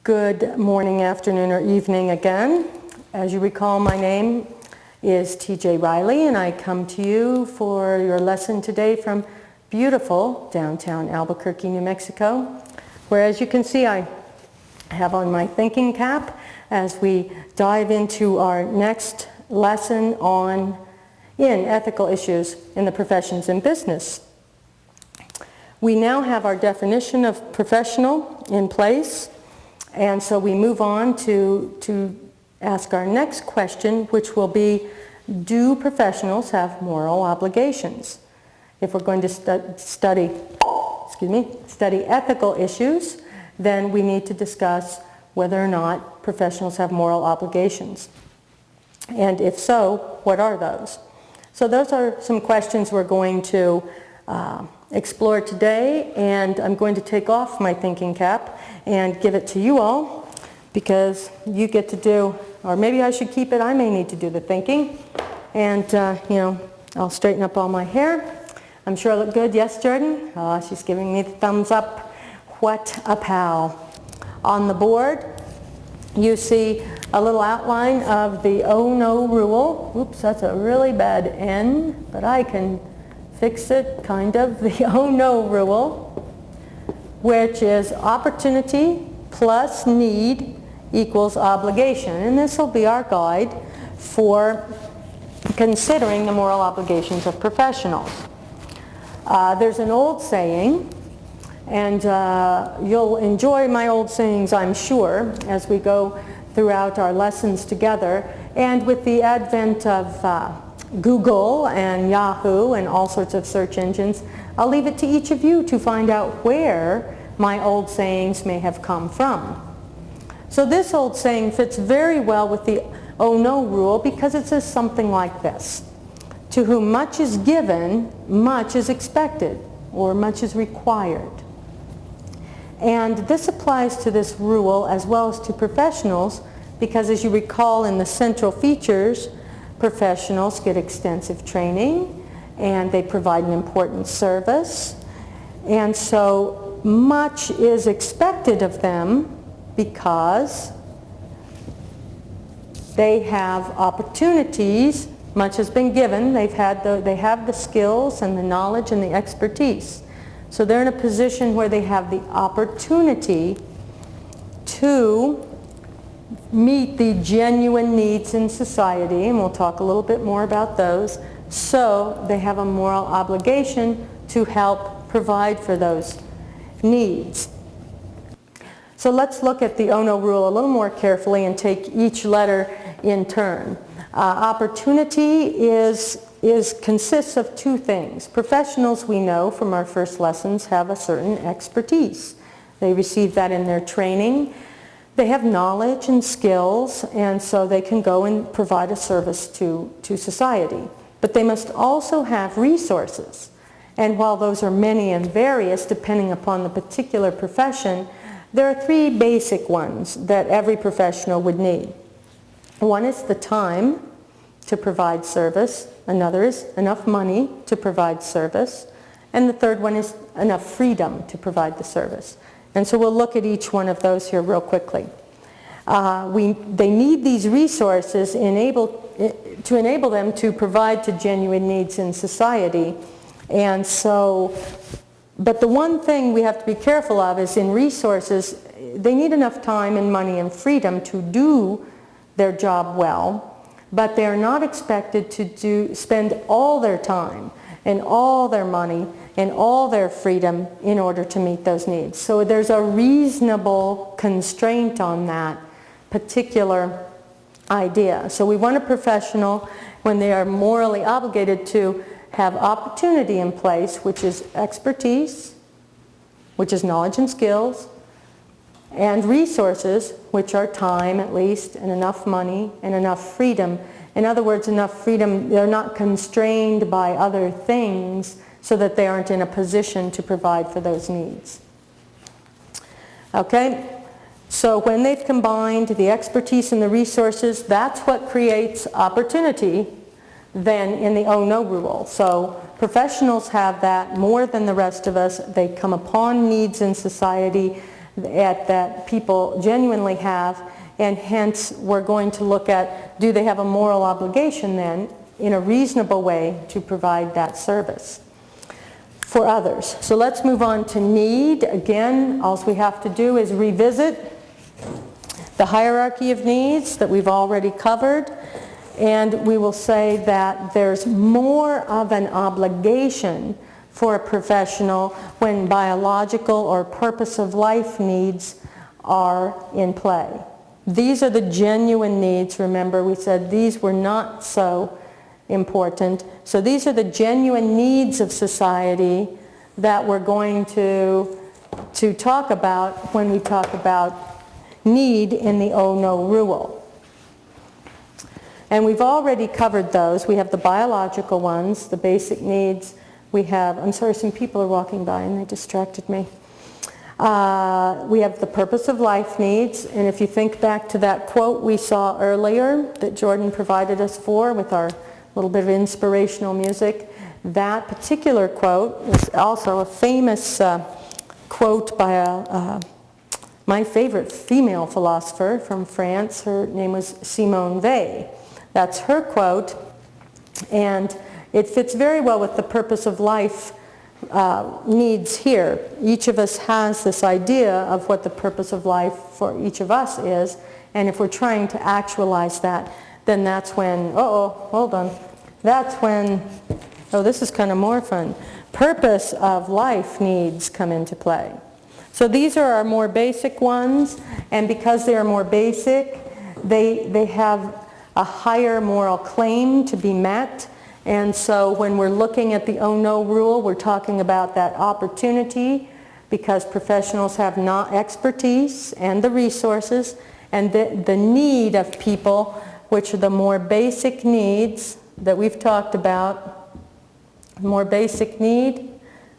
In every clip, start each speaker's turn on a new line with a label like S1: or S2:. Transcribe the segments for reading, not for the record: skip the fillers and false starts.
S1: Good morning, afternoon, or evening again. As you recall, my name is TJ Riley, and I come to you for your lesson today from beautiful downtown Albuquerque, New Mexico, where, as you can see, I have on my thinking cap as we dive into our next lesson in ethical issues in the professions and business. We now have our definition of professional in place. And so we move on to ask our next question, which will be, do professionals have moral obligations? If we're going to study ethical issues, then we need to discuss whether or not professionals have moral obligations. And if so, what are those? So those are some questions we're going to explore today, and I'm going to take off my thinking cap and give it to you all, because you get to do, or maybe I should keep it, I may need to do the thinking, and I'll straighten up all my hair. I'm sure I look good. Yes, Jordan? Oh, she's giving me the thumbs up. What a pal. On the board you see a little outline of the oh no rule. Oops, that's a really bad N, but I can fix it, kind of. The oh no rule, which is opportunity plus need equals obligation. And this will be our guide for considering the moral obligations of professionals. There's an old saying, and you'll enjoy my old sayings, I'm sure, as we go throughout our lessons together. And with the advent of Google and Yahoo and all sorts of search engines, I'll leave it to each of you to find out where my old sayings may have come from. So this old saying fits very well with the oh no rule, because it says something like this: to whom much is given, much is expected, or much is required. And this applies to this rule as well as to professionals, because as you recall in the central features, professionals get extensive training and they provide an important service, and so much is expected of them because they have opportunities. Much has been given. They have the skills and the knowledge and the expertise, so they're in a position where they have the opportunity to meet the genuine needs in society, and we'll talk a little bit more about those. So they have a moral obligation to help provide for those needs. So let's look at the oh no rule a little more carefully and take each letter in turn. Opportunity consists of two things. Professionals, we know from our first lessons, have a certain expertise. They receive that in their training. They have knowledge and skills, and so they can go and provide a service to society. But they must also have resources. And while those are many and various depending upon the particular profession, there are three basic ones that every professional would need. One is the time to provide service. Another is enough money to provide service. And the third one is enough freedom to provide the service. And so we'll look at each one of those here real quickly. They need these resources to enable them to provide to genuine needs in society. And so, but the one thing we have to be careful of is in resources, they need enough time and money and freedom to do their job well, but they are not expected to spend all their time and all their money and all their freedom in order to meet those needs. So there's a reasonable constraint on that particular idea. So we want a professional, when they are morally obligated, to have opportunity in place, which is expertise, which is knowledge and skills, and resources, which are time at least, and enough money, and enough freedom. In other words, enough freedom, they're not constrained by other things so that they aren't in a position to provide for those needs. Okay? So when they've combined the expertise and the resources, that's what creates opportunity then in the oh no rule. So professionals have that more than the rest of us. They come upon needs in society that people genuinely have, and hence we're going to look at, do they have a moral obligation then in a reasonable way to provide that service for others. So let's move on to need. Again, all we have to do is revisit the hierarchy of needs that we've already covered, and we will say that there's more of an obligation for a professional when biological or purpose of life needs are in play. These are the genuine needs. Remember, we said these were not so important. So these are the genuine needs of society that we're going to talk about when we talk about need in the Oh No rule. And we've already covered those. We have the biological ones, the basic needs. We have, I'm sorry, some people are walking by and they distracted me. We have the purpose of life needs, and if you think back to that quote we saw earlier that Jordan provided us for with our little bit of inspirational music, that particular quote is also a famous quote by my favorite female philosopher from France. Her name was Simone Weil. That's her quote, and it fits very well with the purpose of life needs here. Each of us has this idea of what the purpose of life for each of us is, and if we're trying to actualize that, then that's when, hold on, that's when, this is kind of more fun, purpose of life needs come into play. So these are our more basic ones, and because they are more basic, they have a higher moral claim to be met. And so when we're looking at the Oh No rule, we're talking about that opportunity because professionals have not expertise and the resources, and the need of people, which are the more basic needs that we've talked about. More basic need,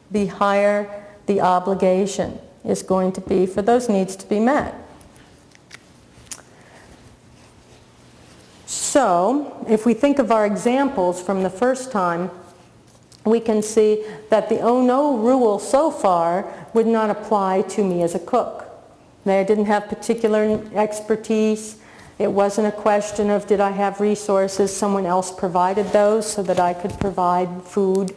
S1: the higher the obligation is going to be for those needs to be met. So, if we think of our examples from the first time, we can see that the Oh No rule so far would not apply to me as a cook. I didn't have particular expertise. It wasn't a question of did I have resources. Someone else provided those so that I could provide food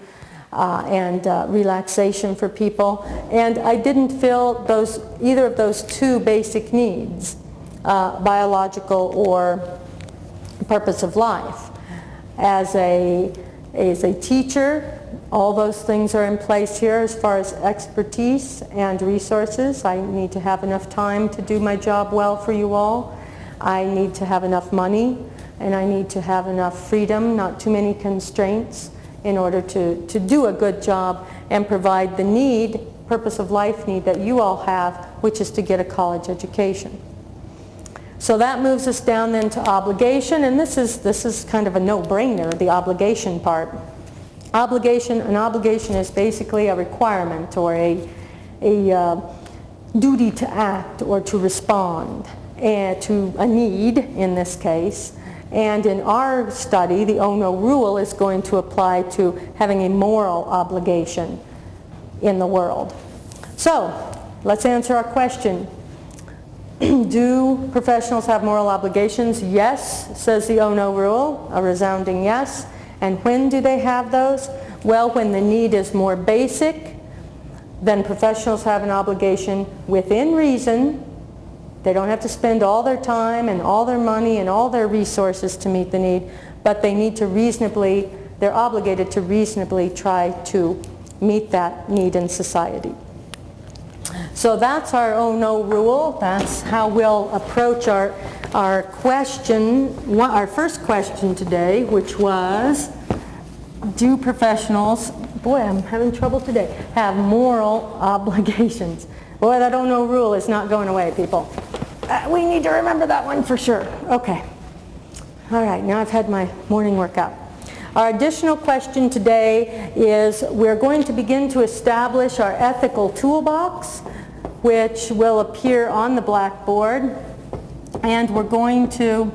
S1: and relaxation for people. And I didn't fill either of those two basic needs, biological or purpose of life. As a teacher, all those things are in place here as far as expertise and resources. I need to have enough time to do my job well for you all. I need to have enough money, and I need to have enough freedom, not too many constraints, in order to do a good job and provide the need, purpose of life need that you all have, which is to get a college education. So that moves us down then to obligation, and this is kind of a no-brainer, the obligation part. An obligation is basically a requirement or a duty to act or to respond to a need in this case. And in our study, the Oh No rule is going to apply to having a moral obligation in the world. So let's answer our question. Do professionals have moral obligations? Yes, says the Oh No rule, a resounding yes. And when do they have those? Well, when the need is more basic, then professionals have an obligation within reason. They don't have to spend all their time and all their money and all their resources to meet the need, but they need to they're obligated to reasonably try to meet that need in society. So that's our Oh No rule. That's how we'll approach our question, our first question today, which was, do professionals, boy, I'm having trouble today, have moral obligations? Boy, that Oh No rule is not going away, people. We need to remember that one for sure. Okay. All right, now I've had my morning workout. Our additional question today is we're going to begin to establish our ethical toolbox, which will appear on the blackboard, and we're going to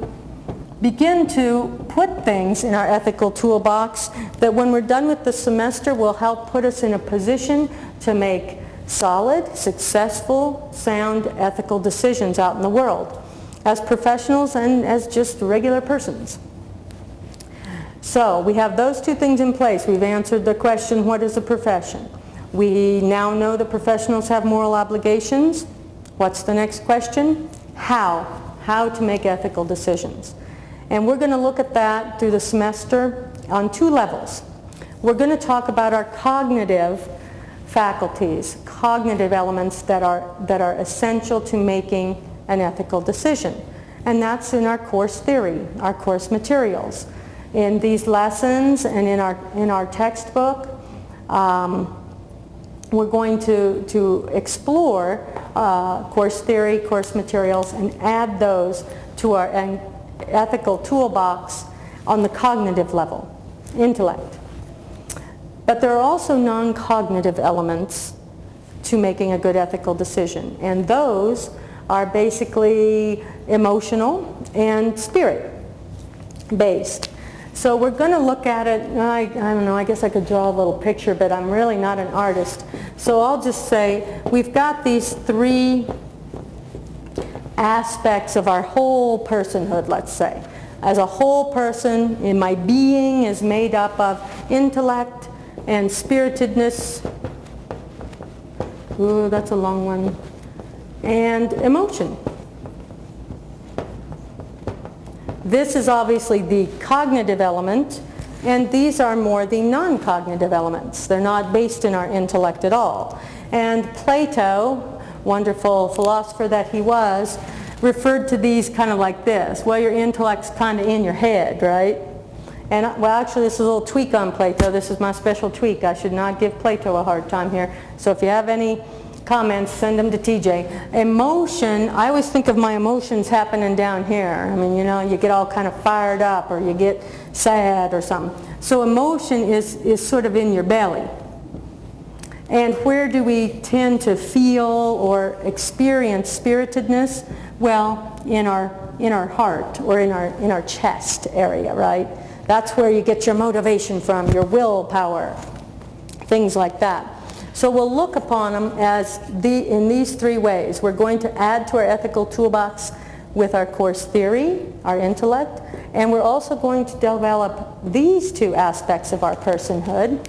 S1: begin to put things in our ethical toolbox that when we're done with the semester will help put us in a position to make solid, successful, sound, ethical decisions out in the world as professionals and as just regular persons. So we have those two things in place. We've answered the question, what is a profession? We now know that professionals have moral obligations. What's the next question? How? How to make ethical decisions. And we're going to look at that through the semester on two levels. We're going to talk about our cognitive faculties, cognitive elements that are essential to making an ethical decision. And that's in our course theory, our course materials. In these lessons and in our textbook, we're going to explore course theory, course materials, and add those to our ethical toolbox on the cognitive level, intellect. But there are also non-cognitive elements to making a good ethical decision, and those are basically emotional and spirit-based. So we're going to look at it, I don't know, I guess I could draw a little picture, but I'm really not an artist. So I'll just say we've got these three aspects of our whole personhood, let's say. As a whole person, in my being is made up of intellect and spiritedness, ooh, that's a long one, and emotion. This is obviously the cognitive element, and these are more the non-cognitive elements. They're not based in our intellect at all. And Plato, wonderful philosopher that he was, referred to these kind of like this. Well, your intellect's kind of in your head, right? And well, actually, this is a little tweak on Plato. This is my special tweak. I should not give Plato a hard time here. So if you have any comments, send them to TJ. Emotion, I always think of my emotions happening down here. I mean, you know, you get all kind of fired up or you get sad or something. So emotion is sort of in your belly. And where do we tend to feel or experience spiritedness? Well, in our heart or in our chest area, right? That's where you get your motivation from, your willpower, things like that. So we'll look upon them as in these three ways. We're going to add to our ethical toolbox with our course theory, our intellect, and we're also going to develop these two aspects of our personhood.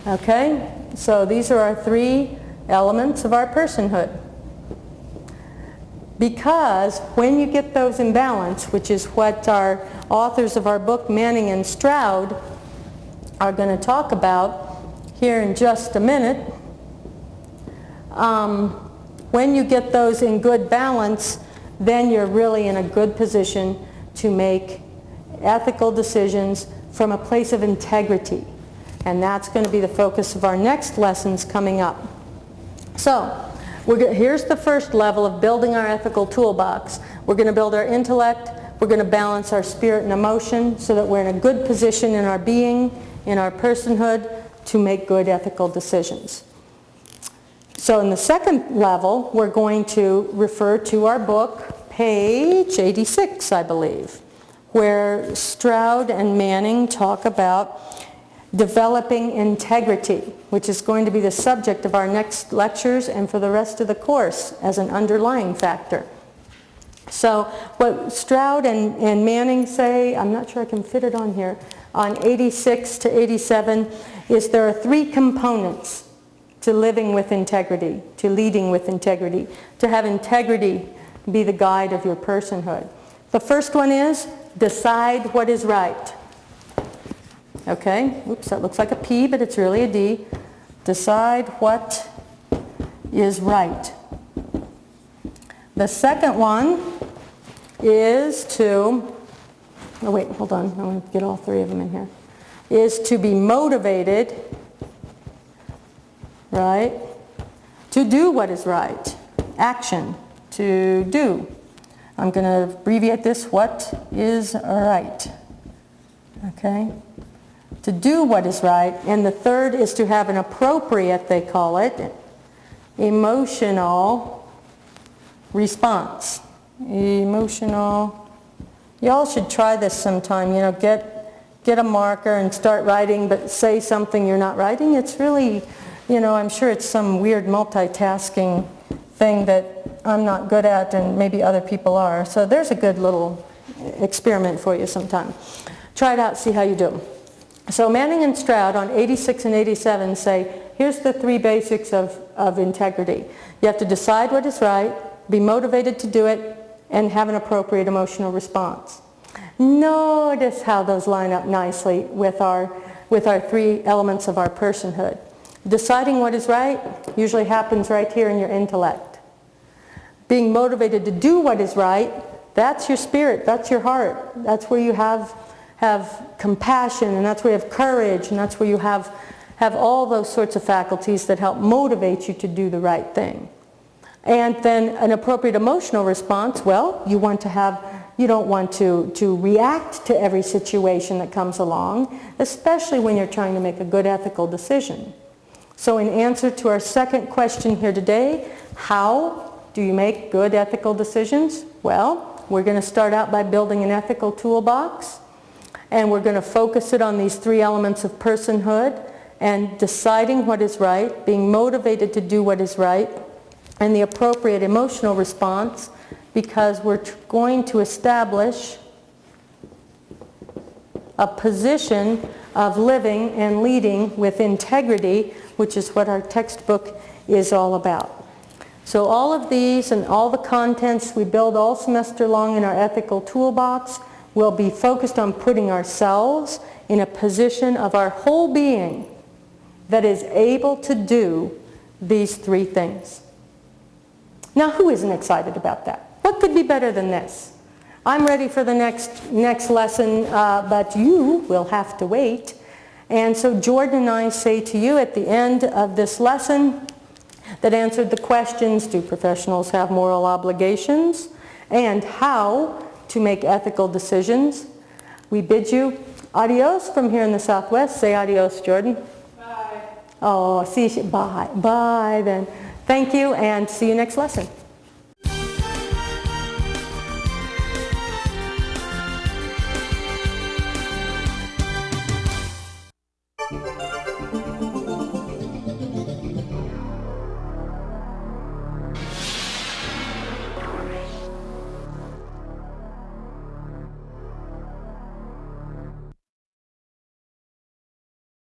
S1: Okay? So these are our three elements of our personhood. Because when you get those in balance, which is what our authors of our book, Manning and Stroud, are going to talk about here in just a minute, when you get those in good balance, then you're really in a good position to make ethical decisions from a place of integrity. And that's going to be the focus of our next lessons coming up. So, here's the first level of building our ethical toolbox. We're going to build our intellect. We're going to balance our spirit and emotion so that we're in a good position in our being, in our personhood, to make good ethical decisions. So in the second level, we're going to refer to our book, page 86, I believe, where Stroud and Manning talk about developing integrity, which is going to be the subject of our next lectures and for the rest of the course as an underlying factor. So what Stroud and Manning say, I'm not sure I can fit it on here, on 86 to 87, is there are three components to living with integrity, to leading with integrity, to have integrity be the guide of your personhood. The first one is decide what is right. Okay, oops, that looks like a P, but it's really a D. Decide what is right. The second one is to, oh wait, hold on, I want to get all three of them in here, is to be motivated, right, to do what is right. Action, to do. I'm going to abbreviate this, what is right. Okay? To do what is right. And the third is to have an appropriate, they call it, emotional response. Emotional. Y'all should try this sometime, you know, get a marker and start writing, but say something you're not writing. It's really I'm sure it's some weird multitasking thing that I'm not good at and maybe other people are. So there's a good little experiment for you sometime. Try it out, see how you do. So Manning and Stroud on 86 and 87 say, here's the three basics of integrity. You have to decide what is right, be motivated to do it, and have an appropriate emotional response. Notice how those line up nicely with our three elements of our personhood. Deciding what is right usually happens right here in your intellect. Being motivated to do what is right, that's your spirit, that's your heart. That's where you have compassion, and that's where you have courage, and that's where you have all those sorts of faculties that help motivate you to do the right thing. And then an appropriate emotional response, well, you don't want to react to every situation that comes along, especially when you're trying to make a good ethical decision. So in answer to our second question here today, how do you make good ethical decisions? Well, we're going to start out by building an ethical toolbox, and we're going to focus it on these three elements of personhood and deciding what is right, being motivated to do what is right, and the appropriate emotional response, because we're going to establish a position of living and leading with integrity, which is what our textbook is all about. So all of these and all the contents we build all semester long in our ethical toolbox will be focused on putting ourselves in a position of our whole being that is able to do these three things. Now, who isn't excited about that? What could be better than this? I'm ready for the next lesson, but you will have to wait. And so Jordan and I say to you at the end of this lesson that answered the questions, do professionals have moral obligations? And how to make ethical decisions? We bid you adios from here in the Southwest. Say adios, Jordan.
S2: Bye.
S1: Oh, see you. Bye. Bye then. Thank you, and see you next lesson.